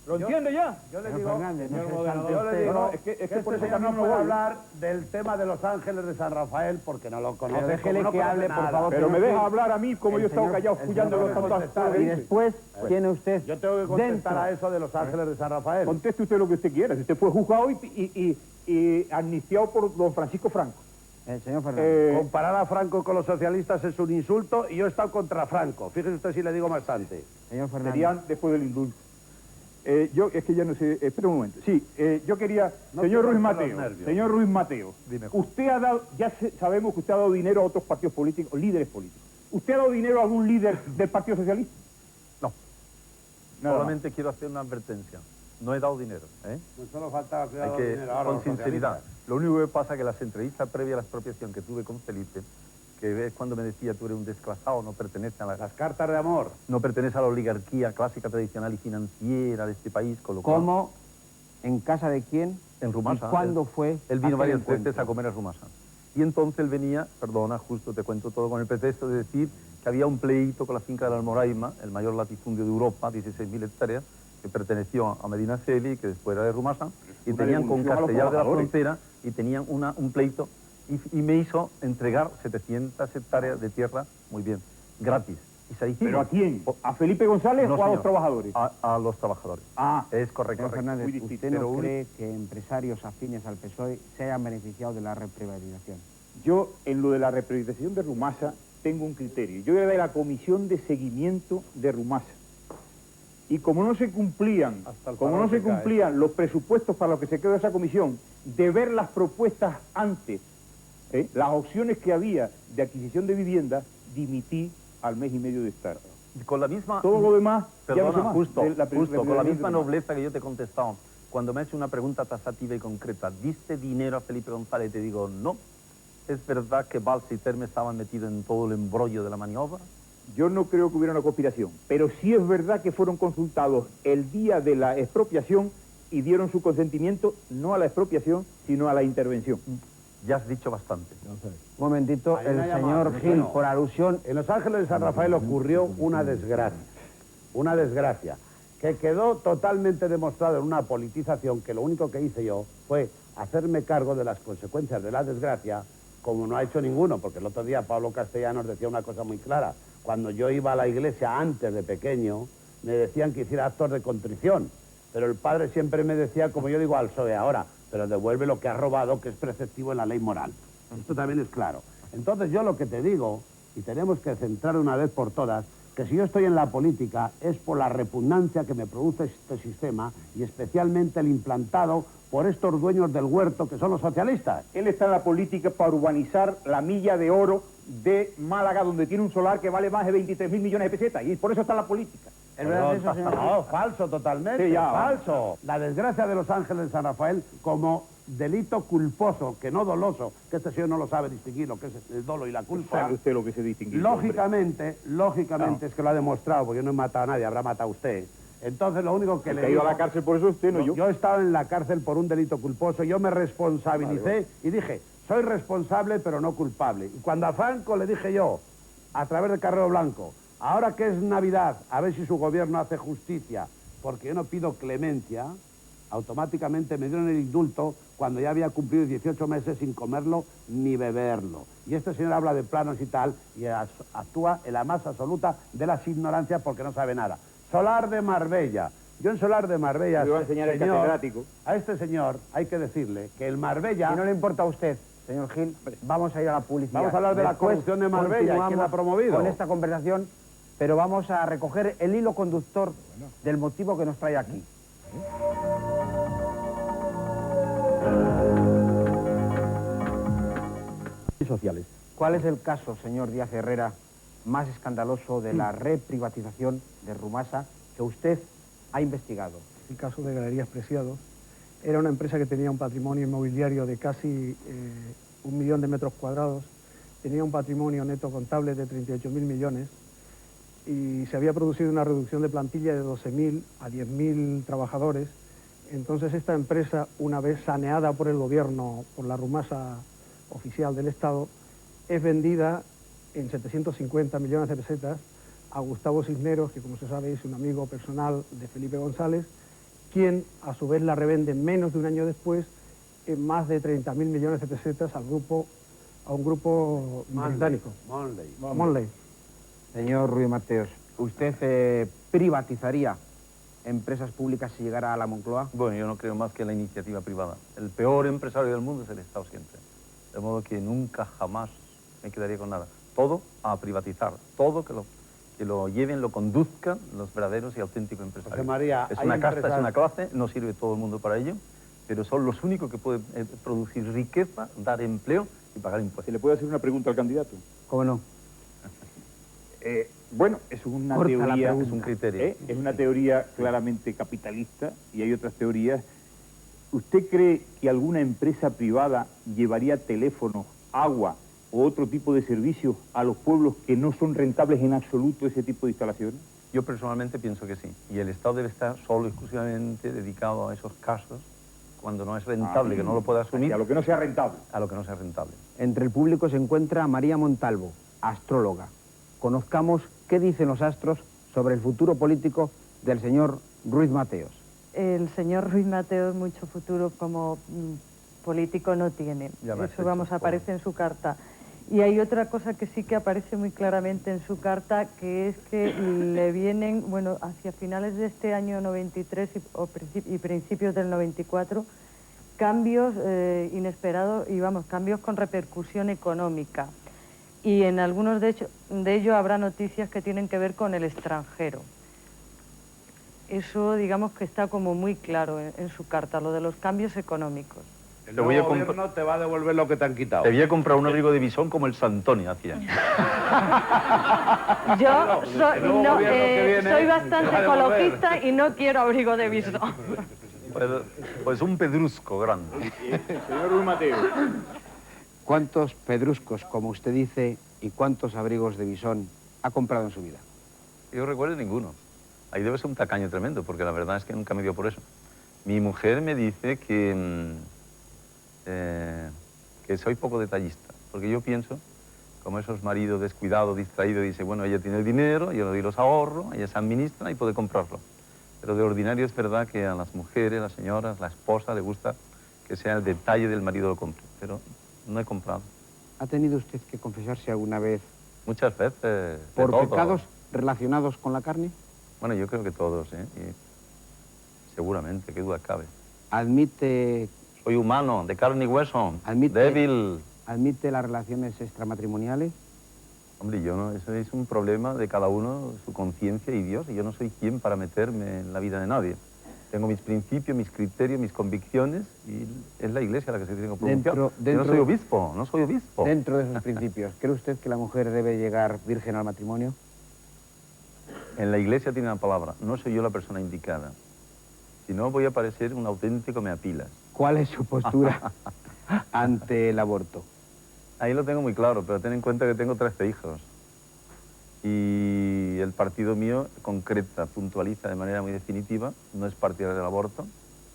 ¿Lo entiende ya? Yo le Señor digo, Fernández, no se yo salte le usted. digo No, es que este por eso señor no también no puede voy. hablar del tema de los ángeles de San Rafael porque no lo conoce. Pero déjele como no que conoce hable, por nada. favor. Pero me señor deja Gil. hablar a mí como yo he estado callado escuchando los tantos. Y después tiene usted Yo tengo que contestar dentro. a eso de los ángeles de San Rafael. Conteste usted lo que usted quiera. Si usted fue juzgado y amnistiado por don Francisco Franco. Señor Fernández. Comparar a Franco con los socialistas es un insulto y yo he estado contra Franco. Fíjese usted si le digo bastante. Señor Fernández. Serían después del indulto. Es que ya no sé, espera un momento. Sí, yo quería, No señor te Ruiz rompa los Mateo, nervios. señor Ruiz Mateo, Dime. usted ha dado, sabemos que usted ha dado dinero a otros partidos políticos, líderes políticos. ¿Usted ha dado dinero a algún líder del Partido Socialista? No. Nada Solamente quiero hacer una advertencia. No he dado dinero, ¿eh? No solo faltaba que Hay dado que, dinero ahora a con los sinceridad. socialistas. Lo único que pasa es que las entrevistas previas a la expropiación que tuve con Felipe, que es cuando me decía tú eres un desclasado, no perteneces a Las cartas de amor. no pertenece a la oligarquía clásica, tradicional y financiera de este país, con lo cual... ¿Cómo? ¿En casa de quién? En Rumasa. ¿Y cuándo fue? Él vino aquel varias encuentro? veces a comer a Rumasa. Y entonces él venía, perdona, justo te cuento todo con el pretexto de decir que había un pleito con la finca de la Almoraima, el mayor latifundio de Europa, 16.000 hectáreas, que perteneció a Medinaceli, que después era de Rumasa, y Una tenían con devolución a los Castellar de la trabajadores. Frontera, y tenían un pleito, y me hizo entregar 700 hectáreas de tierra, muy bien, gratis. Y se hicieron. ¿Pero a quién? ¿A Felipe González No, o a los señor. trabajadores? A los trabajadores. Ah, Es correcto. Señor Fernández, Muy distinto. ¿usted no Pero cree que empresarios afines al PSOE se hayan beneficiado de la reprivatización? yo en lo de la reprivatización de Rumasa tengo un criterio. Yo era de la comisión de seguimiento de Rumasa. Y como no se cumplían, Hasta el como farol no se se cae. cumplían los presupuestos para los que se quedó esa comisión, de ver las propuestas antes, las opciones que había de adquisición de vivienda, dimití al mes y medio de estar. Con la misma... Todo lo demás, ya no sé Perdona, más. justo, de la con la reprivatización misma de Rumasa. nobleza que yo te he contestado, cuando me has hecho una pregunta taxativa y concreta, ¿diste dinero a Felipe González? Y te digo, no. ¿Es verdad que Valls y Terme estaban metidos en todo el embrollo de la maniobra? Yo no creo que hubiera una conspiración, pero sí es verdad que fueron consultados el día de la expropiación y dieron su consentimiento no a la expropiación, sino a la intervención. Ya has dicho bastante. Un momentito, Ahí el me ha señor llamado, Gil, bueno. por alusión... En Los Ángeles de San Rafael ocurrió una desgracia, que quedó totalmente demostrado en una politización que lo único que hice yo fue hacerme cargo de las consecuencias de la desgracia, como no ha hecho ninguno, porque el otro día Pablo Castellanos decía una cosa muy clara. Cuando yo iba a la iglesia antes de pequeño, me decían que hiciera actos de contrición, pero el padre siempre me decía, como yo digo al PSOE ahora, pero devuelve lo que has robado, que es preceptivo en la ley moral. Esto también es claro. Entonces yo lo que te digo, y tenemos que centrar una vez por todas, que si yo estoy en la política es por la repugnancia que me produce este sistema y especialmente el implantado por estos dueños del huerto que son los socialistas. Él está en la política para urbanizar la milla de oro de Málaga, donde tiene un solar que vale más de 23.000 millones de pesetas, y por eso está en la política. ¿Es verdad eso, señor Gil? No, falso totalmente, Sí, ya, falso. La desgracia de los Ángeles de San Rafael como delito culposo, que no doloso, que este señor no lo sabe distinguir lo que es el dolo y la culpa. ¿Sabe usted lo que se distingue? Lógicamente, es que lo ha demostrado, porque yo no he matado a nadie, habrá matado a usted, Entonces lo único que El le que ha ido digo... a la cárcel por eso usted, no yo. Yo estaba en la cárcel por un delito culposo, yo me responsabilicé y dije, soy responsable pero no culpable. Y cuando a Franco le dije yo, a través de Carrero Blanco, ahora que es Navidad, a ver si su gobierno hace justicia, porque yo no pido clemencia, automáticamente me dieron el indulto cuando ya había cumplido 18 meses sin comerlo ni beberlo. Y este señor habla de planos y tal, y actúa en la más absoluta de las ignorancias porque no sabe nada. Solar de Marbella. Yo en Solar de Marbella, Le voy a enseñar el catedrático. a este señor hay que decirle que el Marbella... Si no le importa a usted, señor Gil, vamos a ir a la publicidad. Vamos a hablar de la Después corrupción de Marbella, ¿quién la ha promovido? Con esta conversación, pero vamos a recoger el hilo conductor del motivo que nos trae aquí. Sociales. ¿Cuál es el caso, señor Díaz Herrera, más escandaloso de la reprivatización de Rumasa que usted ha investigado? El caso de Galerías Preciados. Era una empresa que tenía un patrimonio inmobiliario de casi 1 millón de metros cuadrados, tenía un patrimonio neto contable de 38.000 millones y se había producido una reducción de plantilla de 12.000 a 10.000 trabajadores. Entonces esta empresa, una vez saneada por el gobierno, por la Rumasa oficial del Estado, es vendida en 750 millones de pesetas a Gustavo Cisneros, que como se sabe es un amigo personal de Felipe González, quien a su vez la revende menos de un año después en más de 30.000 millones de pesetas a un grupo británico. Monley. Señor Ruiz Mateos, ¿usted privatizaría empresas públicas si llegara a la Moncloa? Bueno, yo no creo más que en la iniciativa privada. El peor empresario del mundo es el Estado siempre. De modo que nunca, jamás me quedaría con nada. Todo a privatizar, todo que lo lleven, lo conduzcan los verdaderos y auténticos empresarios. José María, es hay una casta, empresas... es una clase, no sirve todo el mundo para ello, pero son los únicos que pueden producir riqueza, dar empleo y pagar impuestos. ¿Se le puede hacer una pregunta al candidato? ¿Cómo no? Bueno, es una Corta la teoría... pregunta. Es un criterio. Es una teoría claramente capitalista y hay otras teorías. ¿Usted cree que alguna empresa privada llevaría teléfonos, agua o otro tipo de servicios a los pueblos que no son rentables en absoluto ese tipo de instalaciones? Yo personalmente pienso que sí. Y el Estado debe estar solo exclusivamente dedicado a esos casos cuando no es rentable, que no lo pueda asumir. A lo que no sea rentable. A lo que no sea rentable. Entre el público se encuentra María Montalvo, astróloga. Conozcamos qué dicen los astros sobre el futuro político del señor Ruiz Mateos. El señor Ruiz Mateos mucho futuro como político no tiene. Eso, vamos, aparece en su carta. Y hay otra cosa que sí que aparece muy claramente en su carta, que es que le vienen, bueno, hacia finales de este año 93 y principios del 94, cambios inesperados y, vamos, cambios con repercusión económica. Y en algunos de ellos habrá noticias que tienen que ver con el extranjero. Eso, digamos, que está como muy claro en su carta, lo de los cambios económicos. El nuevo gobierno te va a devolver lo que te han quitado. Te voy a comprar un abrigo de bisón como el Santoni hacía. Yo soy bastante ecologista y no quiero abrigo de bisón. Pues un pedrusco grande. Señor Ruiz Mateos. ¿Cuántos pedruscos, como usted dice, y cuántos abrigos de bisón ha comprado en su vida? Yo recuerdo ninguno. Ahí debe ser un tacaño tremendo, porque la verdad es que nunca me dio por eso. Mi mujer me dice que soy poco detallista, porque yo pienso, como esos maridos descuidados, distraídos, dice, bueno, ella tiene el dinero, yo le doy los ahorros, ella se administra y puede comprarlo. Pero de ordinario es verdad que a las mujeres, las señoras, la esposa, le gusta que sea el detalle del marido lo compre, pero no he comprado. ¿Ha tenido usted que confesarse alguna vez? Muchas veces. ¿Por pecados relacionados con la carne? Bueno, yo creo que todos, ¿eh? Y seguramente, qué duda cabe. ¿Admite... Soy humano, de carne y hueso, débil. ¿Admite las relaciones extramatrimoniales? Hombre, yo no, eso es un problema de cada uno, su conciencia y Dios, y yo no soy quien para meterme en la vida de nadie. Tengo mis principios, mis criterios, mis convicciones, y es la Iglesia la que se tiene que pronunciar. Yo no soy obispo, no soy obispo. Dentro de esos principios, ¿cree usted que la mujer debe llegar virgen al matrimonio? En la Iglesia tiene una palabra, no soy yo la persona indicada. Si no, voy a parecer un auténtico meapilas. ¿Cuál es su postura ante el aborto? Ahí lo tengo muy claro, pero ten en cuenta que tengo 13 hijos. Y el partido mío concreta, puntualiza de manera muy definitiva, no es partidario del aborto,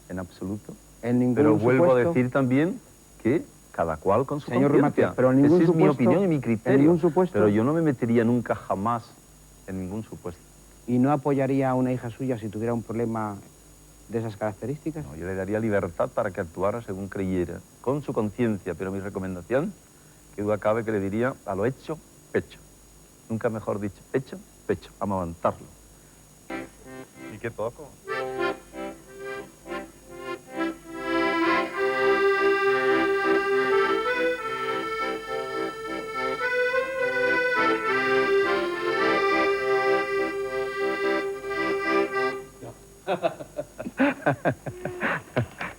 en absoluto. En ningún pero vuelvo supuesto, a decir también que cada cual con su señor conciencia. Mateo, pero en ningún Esa es mi supuesto, opinión y mi en criterio. ningún supuesto, pero yo no me metería nunca jamás en ningún supuesto. ¿Y no apoyaría a una hija suya si tuviera un problema de esas características? No, yo le daría libertad para que actuara según creyera, con su conciencia, pero mi recomendación, que duda cabe que le diría a lo hecho, pecho. Nunca mejor dicho, hecho, pecho, vamos a avanzarlo. ¿Y qué toco?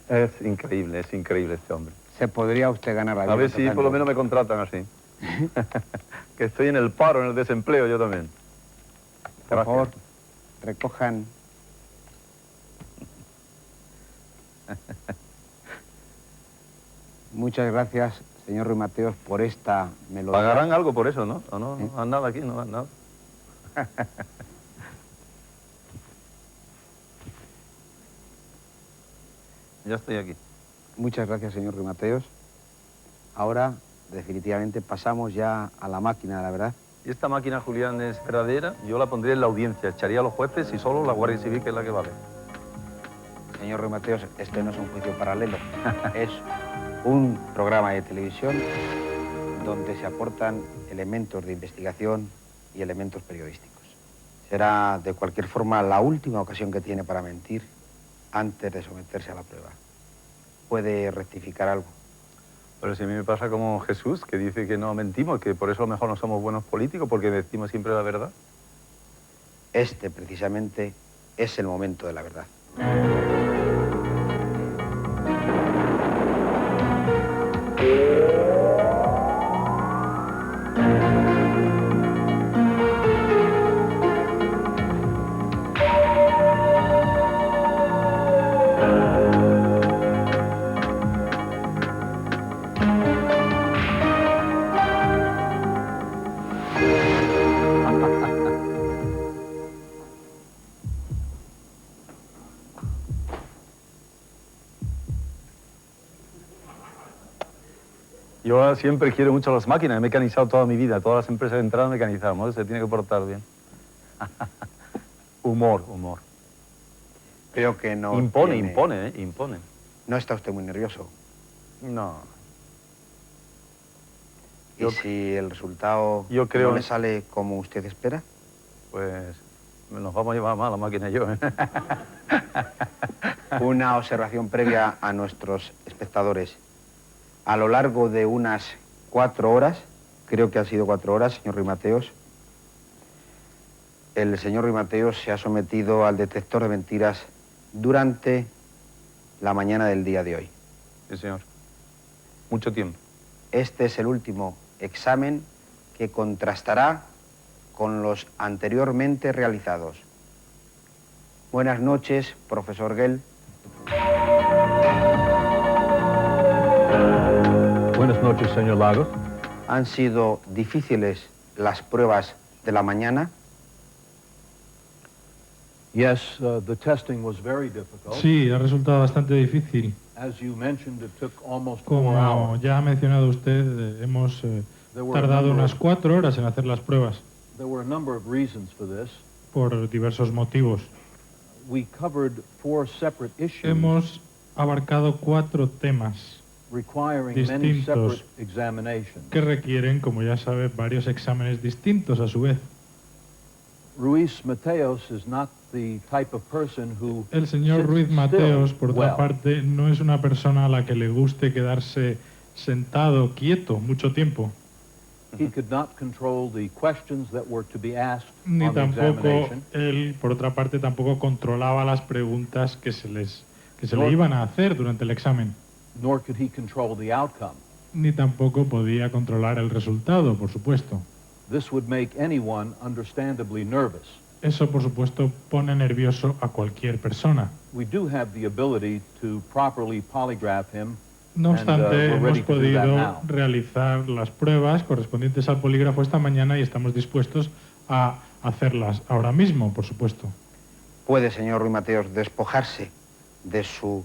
Es increíble este hombre. Se podría usted ganar la vida. A ver si por lo menos me contratan así. Que estoy en el paro, en el desempleo, yo también. Por favor, recojan. Muchas gracias, señor Ruiz Mateos, por esta melodía. ¿Pagarán algo por eso, no? ¿O no? No dan nada aquí, no dan nada. Ya estoy aquí. Muchas gracias, señor Ruiz Mateos. Ahora, definitivamente, pasamos ya a la máquina de la verdad. Y esta máquina, Julián, es verdadera. Yo la pondría en la audiencia, echaría a los jueces y solo la Guardia Civil, que es la que vale. Señor Ruiz Mateos, este no es un juicio paralelo. Es un programa de televisión donde se aportan elementos de investigación y elementos periodísticos. Será, de cualquier forma, la última ocasión que tiene para mentir antes de someterse a la prueba. ¿Puede rectificar algo? Pero si a mí me pasa como Jesús, que dice que no mentimos, que por eso a lo mejor no somos buenos políticos, porque decimos siempre la verdad. Este, precisamente, es el momento de la verdad. Yo siempre quiero mucho las máquinas, he mecanizado toda mi vida, todas las empresas de entrada mecanizamos, se tiene que portar bien. Humor. Creo que no impone, tiene... impone. ¿No está usted muy nervioso? No. ¿Y si el resultado no le sale como usted espera? Pues nos vamos a llevar mal la máquina y yo. Una observación previa a nuestros espectadores. A lo largo de unas 4 horas, creo que han sido 4 horas, señor Ruiz Mateos, el señor Ruiz Mateos se ha sometido al detector de mentiras durante la mañana del día de hoy. Sí, señor. Mucho tiempo. Este es el último examen que contrastará con los anteriormente realizados. Buenas noches, profesor Gell. Buenas noches, señor Lagos. ¿Han sido difíciles las pruebas de la mañana? Yes, the testing was very difficult. Sí, ha resultado bastante difícil. As you mentioned, it took almost 4 hours. Como ya ha mencionado usted, hemos tardado unas 4 horas en hacer las pruebas. There were a number of reasons for this. Por diversos motivos. We covered 4 separate issues. Hemos abarcado 4 temas distintos que requieren, como ya sabe, varios exámenes distintos a su vez. Ruiz Mateos is not the type of person who El señor Ruiz Mateos, por otra parte, no es una persona a la que le guste quedarse sentado, quieto, mucho tiempo. He could not control the questions that were to be asked Ni on the tampoco, examination. él, por otra parte, tampoco controlaba las preguntas que se le iban a hacer durante el examen. Nor could he control the outcome. Ni tampoco podía controlar el resultado, por supuesto. This would make anyone understandably nervous. Eso, por supuesto, pone nervioso a cualquier persona. We do have the ability to properly polygraph him. No obstante, we're ready hemos to do that podido now. realizar las pruebas correspondientes al polígrafo esta mañana y estamos dispuestos a hacerlas ahora mismo, por supuesto. Puede, señor Ruiz Mateos, despojarse de su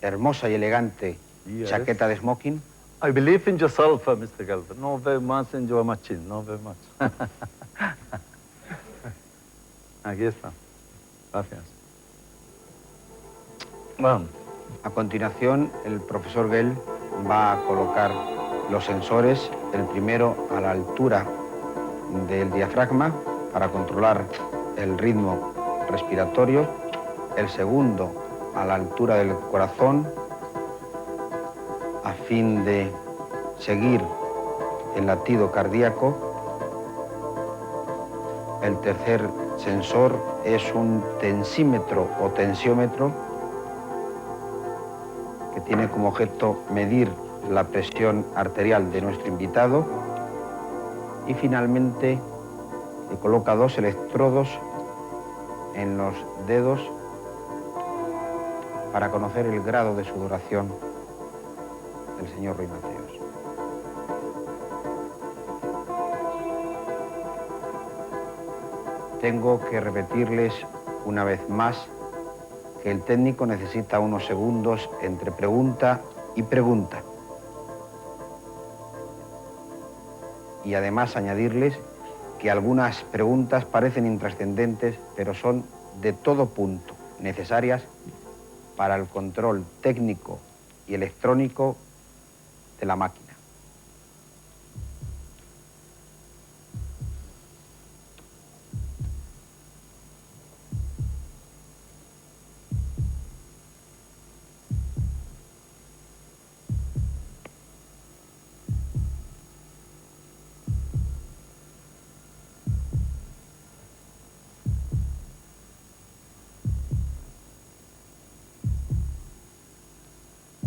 hermosa y elegante chaqueta de smoking. I believe in yourself, Mr. Gelber. No very much in your machine, no very much. Aquí está. Gracias. Bueno. A continuación, el profesor Gell va a colocar los sensores, el primero a la altura del diafragma para controlar el ritmo respiratorio, el segundo a la altura del corazón a fin de seguir el latido cardíaco. El tercer sensor es un tensímetro o tensiómetro que tiene como objeto medir la presión arterial de nuestro invitado, y finalmente le coloca 2 electrodos en los dedos para conocer el grado de sudoración del señor Ruiz Mateos. Tengo que repetirles una vez más que el técnico necesita unos segundos entre pregunta y pregunta. Y además añadirles que algunas preguntas parecen intrascendentes, pero son de todo punto necesarias para el control técnico y electrónico de la máquina.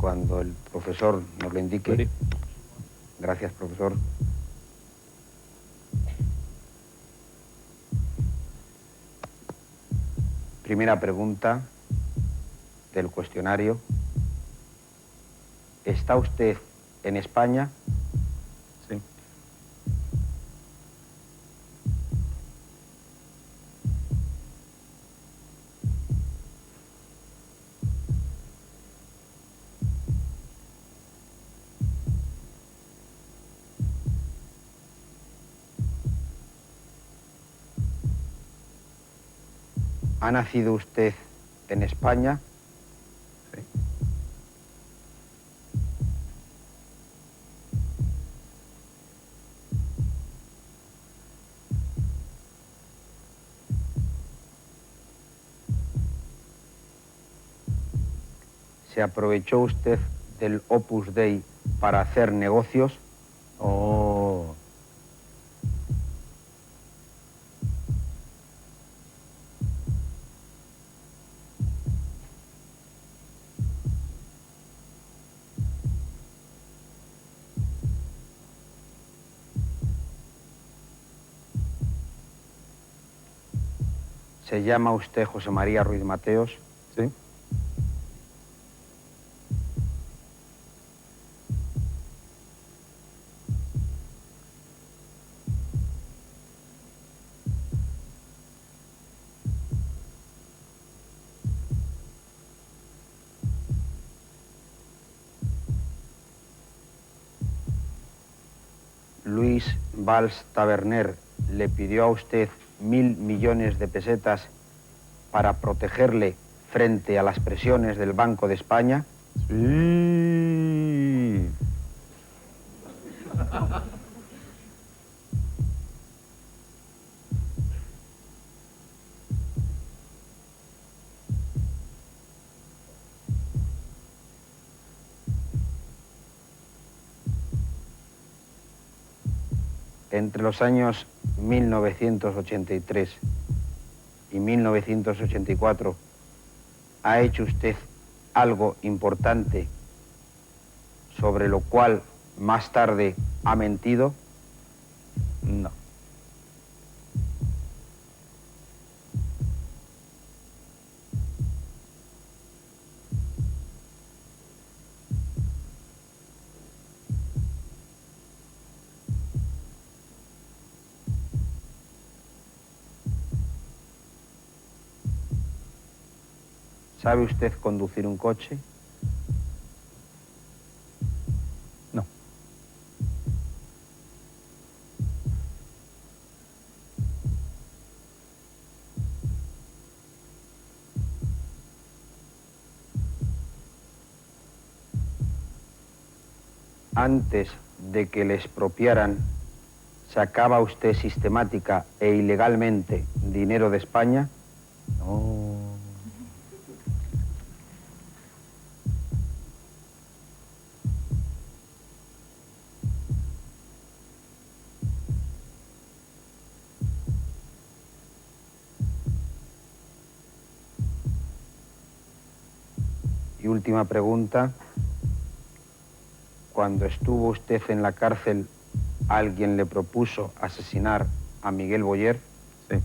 Cuando el profesor nos lo indique. Gracias, profesor. Primera pregunta del cuestionario. ¿Está usted en España? Sí. ¿Ha nacido usted en España? Sí. ¿Se aprovechó usted del Opus Dei para hacer negocios? Oh. ¿Se llama usted José María Ruiz Mateos? Sí. Luis Valls Taberner le pidió a usted 1.000 millones de pesetas para protegerle frente a las presiones del Banco de España. Sí. Entre los años 1983 y 1984, ¿ha hecho usted algo importante sobre lo cual más tarde ha mentido? No. ¿Sabe usted conducir un coche? No. Antes de que le expropiaran, ¿sacaba usted sistemática e ilegalmente dinero de España? No. Y última pregunta. Cuando estuvo usted en la cárcel, ¿alguien le propuso asesinar a Miguel Boyer? Sí.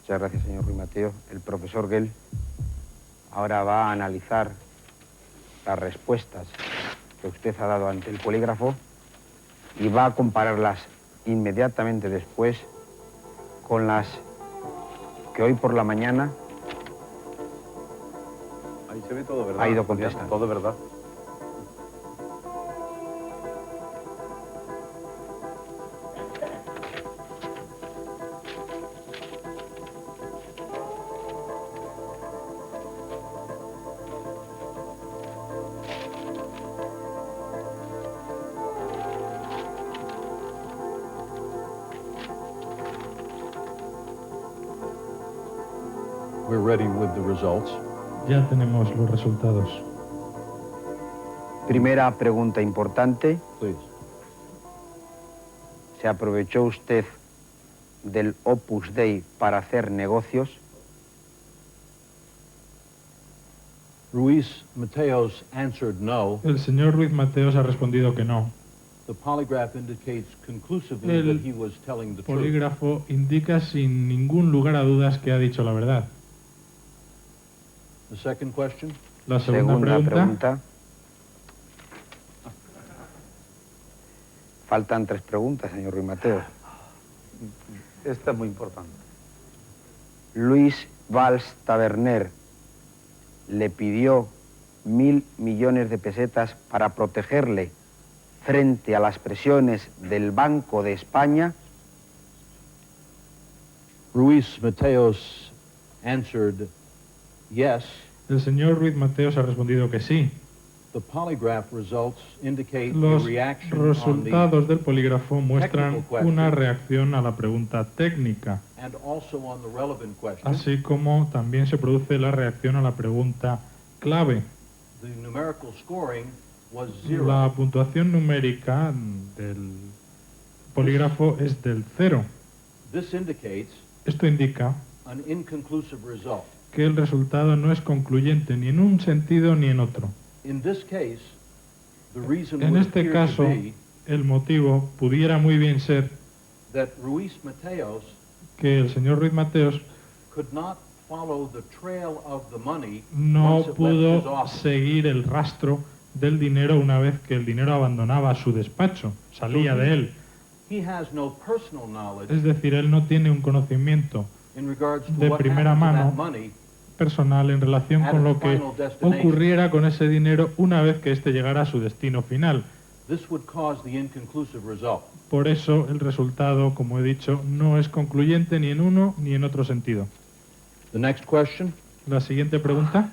Muchas gracias, señor Ruiz Mateo. El profesor Gell ahora va a analizar las respuestas que usted ha dado ante el polígrafo y va a compararlas inmediatamente después con las que hoy por la mañana Ahí se ve todo, ¿verdad? ha ido contestando. Todo verdad. We're ready with the results. Ya tenemos los resultados. Primera pregunta importante. Please. ¿Se aprovechó usted del Opus Dei para hacer negocios? Ruiz Mateos answered no. El señor Ruiz Mateos ha respondido que no. The polygraph indicates conclusively that he was telling the truth. El polígrafo indica sin ningún lugar a dudas que ha dicho la verdad. The second question. La segunda pregunta. Faltan 3 preguntas, señor Ruiz Mateos. Esta es muy importante. Luis Valls Taberner le pidió 1.000 millones de pesetas para protegerle frente a las presiones del Banco de España. Ruiz Mateos answered yes. El señor Ruiz Mateos ha respondido que sí. The polygraph results indicate Los a reaction resultados del polígrafo muestran una reacción a la pregunta técnica, and also on the relevant question. Así como también se produce la reacción a la pregunta clave. The numerical scoring was 0. La puntuación numérica del polígrafo es del 0. This indicates Esto indica an inconclusive result. Que el resultado no es concluyente ni en un sentido ni en otro. In this case, the reason En would este appear caso, to be el motivo pudiera muy bien ser that Ruiz Mateos que el señor Ruiz Mateos could not follow the trail of the money no once it left his pudo office. seguir el rastro del dinero una vez que el dinero abandonaba su despacho, salía de él. He has no personal knowledge Es decir, él no tiene un conocimiento in regards to de what primera happened to mano that money personal en relación at con its lo que final destination. ocurriera con ese dinero una vez que éste llegara a su destino final. This would cause the inconclusive result. Por eso el resultado, como he dicho, no es concluyente ni en uno ni en otro sentido. The next question. La siguiente pregunta.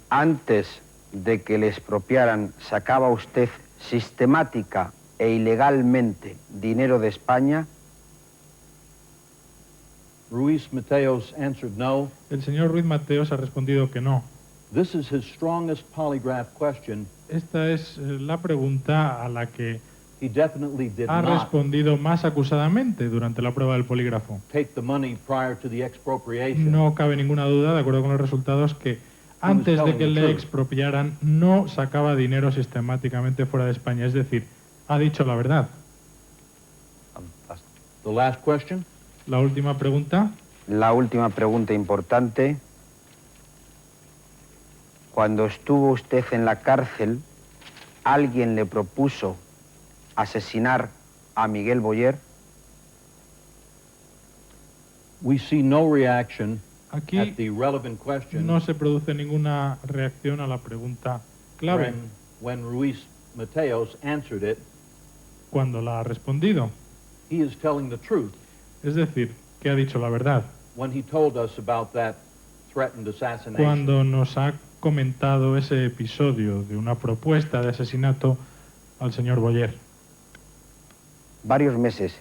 Antes de que le expropiaran, ¿sacaba usted sistemática e ilegalmente dinero de España? Ruiz Mateos answered no. El señor Ruiz Mateos ha respondido que no. This is his strongest polygraph question. Esta es la pregunta a la que He definitely did ha not respondido más acusadamente durante la prueba del polígrafo. take the money prior to the expropriation. No cabe ninguna duda, de acuerdo con los resultados, que antes de que le expropiaran no sacaba dinero sistemáticamente fuera de España. Es decir, ha dicho la verdad. The last question. La última pregunta. La última pregunta importante. Cuando estuvo usted en la cárcel, ¿alguien le propuso asesinar a Miguel Boyer? We see no reaction Aquí at the relevant question no se produce ninguna reacción a la pregunta clave when Ruiz Mateos answered it. cuando la ha respondido. He is telling the truth Es decir, que ha dicho la verdad. when he told us about that threatened assassination. Cuando nos ha comentado ese episodio de una propuesta de asesinato al señor Boyer. Varios meses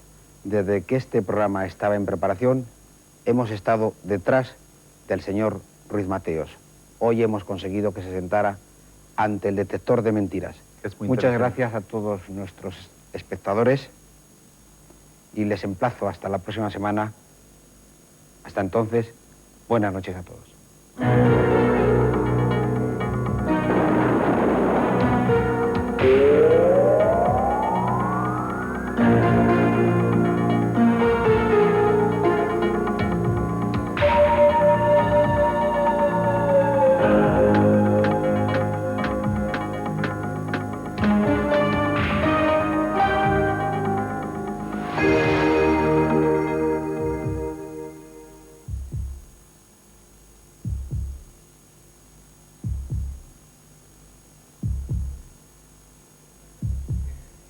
desde que este programa estaba en preparación, hemos estado detrás del señor Ruiz Mateos. Hoy hemos conseguido que se sentara ante el detector de mentiras. Muchas gracias a todos nuestros espectadores y les emplazo hasta la próxima semana. Hasta entonces, buenas noches a todos.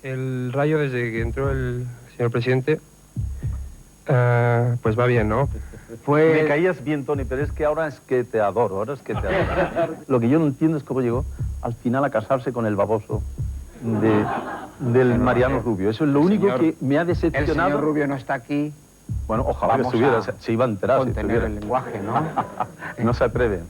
El Rayo, desde que entró el señor presidente, pues va bien, ¿no? Me caías bien, Tony, pero es que ahora es que te adoro, ahora es que te adoro. Lo que yo no entiendo es cómo llegó al final a casarse con el baboso del Mariano Rubio. Eso es lo único que me ha decepcionado. El señor Rubio no está aquí. Bueno, ojalá que estuviera, se iba a enterar. Contener si estuviera. el lenguaje, ¿no? No se atreve.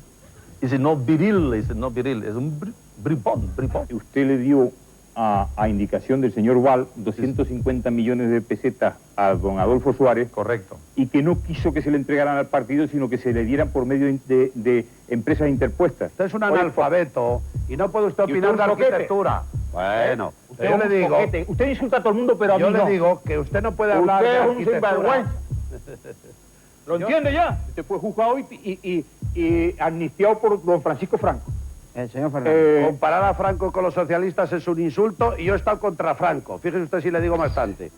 Dice, no viril, es un bribón. Usted le dio a indicación del señor Val 250 millones de pesetas a don Adolfo Suárez. Correcto. Y que no quiso que se le entregaran al partido, sino que se le dieran por medio de empresas interpuestas. Usted es un analfabeto y no puede usted opinar de arquitectura. Bueno, yo le digo... Usted insulta a todo el mundo, pero a mí no. Yo le digo que usted no puede hablar de arquitectura. ¿Lo entiende ya? Usted fue juzgado y amnistiado por don Francisco Franco. Señor Comparar a Franco con los socialistas es un insulto y yo he estado contra Franco. Fíjese usted si le digo bastante.